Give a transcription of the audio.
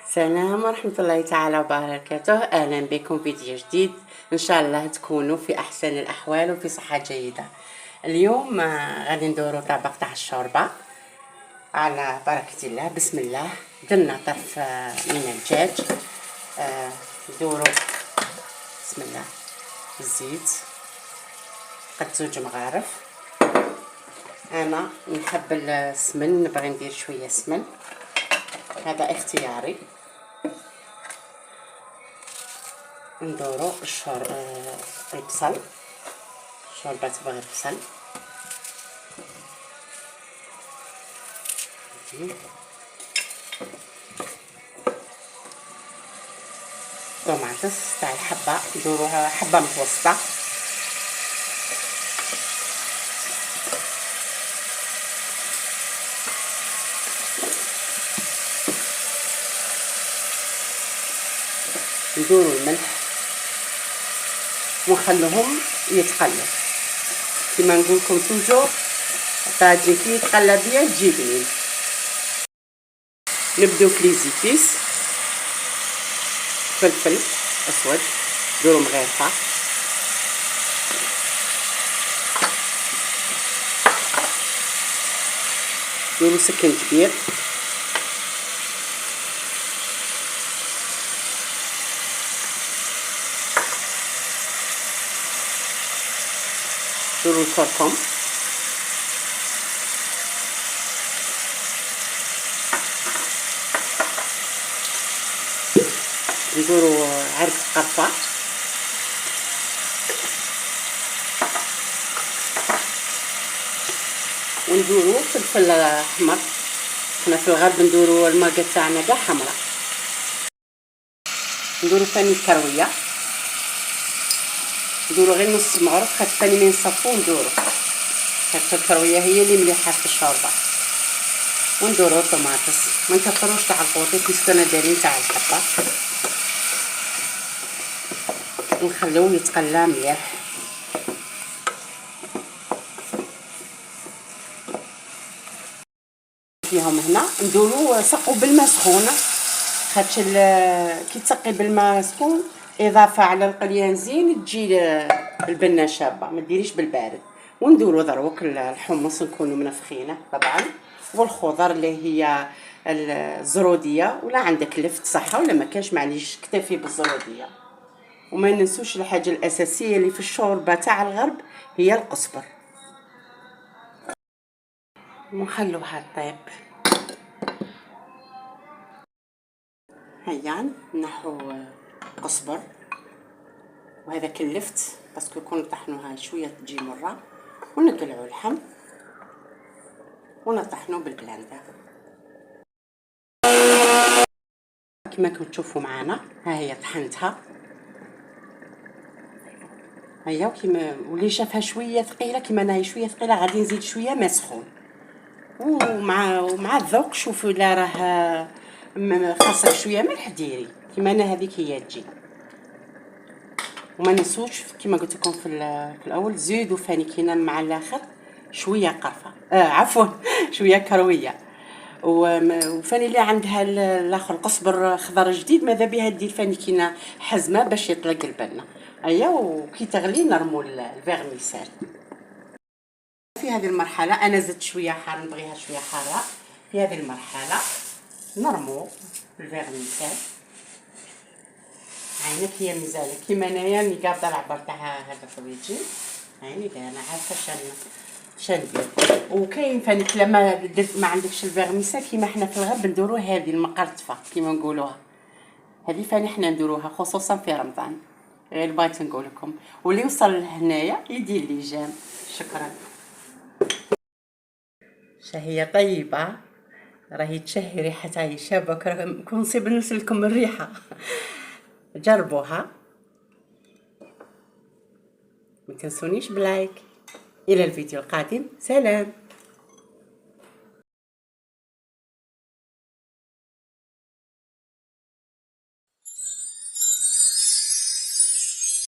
السلام ورحمة الله تعالى وبركاته. أهلا بكم في فيديو جديد، إن شاء الله تكونوا في أحسن الأحوال وفي صحة جيدة. اليوم غادي ندورو طبق تاع الشوربة على بركة الله. بسم الله. درنا طرف من الدجاج. ندورو بسم الله الزيت قد 2 مغارف. أنا نحب السمن، نبغي ندير شوية سمن، هذا اختياري. ندورو البصل، شوربة تبغي البصل، طوماطس تاع الحبة، ندوروها حبة متوسطة، ندورو الملح ونخلوهم يتقلوا. كما نقول لكم توجور الطاجين كي يتقلى بيا تجي بنين. نبداو في لي زيبيس. فلفل اسود نديرو مغيرفه، نديرو سكين كبير، نديرو الكركم، نديرو عرق قرفه، ونديرو فلفل احمر. حنا في الغرب نديرو الماكا تاعنا كاع حمراء. نديرو ثاني الكرويه، نديرو غير نص مغرف، خاطر ثاني ما نصفو نديرو، خاطر الكرويه هي اللي مليحه في الشوربه. ونديرو طوماطس، ما نكثروش تاع القوطي باسكو انا دايرين تاع الحبه، ونخليوه يتقلى مليح. فيهم هنا نديرو سقو بالماء سخون، خاطر كي تسقي بالماء سخون اضافه على القليان زين تجي البنه شابه، ما ديريش بالبارد. ونديرو دروك الحمص نكونوا منفخينه طبعا، والخضر اللي هي الزروديه، ولا عندك لفت صحه ولا ما كانش معليش اكتفي بالزروديه. وما ننسوش الحاجه الاساسيه اللي في الشوربه تاع الغرب هي القزبر. ونخلوها طيب. هيا نحو قزبر، وهذا كلفت باسكو يكون طحنوها شويه تجي مره، ونقلعوا اللحم ونطحنوه بالبلاندر كما كنتم تشوفوا معنا. ها هي طحنتها، هيا كيما واللي شافها شويه ثقيله كيما انا هي شويه ثقيله غادي نزيد شويه ما سخون. ومع الذوق شوفوا الا راه خاصك شويه ملح ديري، كيما انا هذيك هي تجي. وما ننسوش كما قلت لكم في الاول زيدوا ثاني كينا مع الاخر شويه قرفه، عفوا شويه كرويه. وفاني اللي عندها الاخر قصبر خضر جديد ماذا بها دير فاني كينا حزمه باش يطلق البنه. ايا وكي تغلي نرمو الفيرميسال. في هذه المرحله انا زدت شويه حار، نبغيها شويه حاره. في هذه المرحله نرمو الفيرميسال. عينك هي مزالة كيما انايا راني قابضه العبر تاع هذا الخويجي، عيني انا عارفه شان ندير. وكاين فانك لما درت ما عندكش الفيرميسا كيما حنا في الغرب نديرو هذه المقرطفه كيما نقولوها، هذه فاني حنا نديروها خصوصا في رمضان. غير بغيت نقول لكم، واللي وصل لهنايا يدير لي جيم. شكرا. شهيه طيبه، راهي تشهي ريحتها شابه، كون نصيب نرسل لكم الريحه. جربوها، ما تنسونيش بلايك. الى الفيديو القادم، سلام.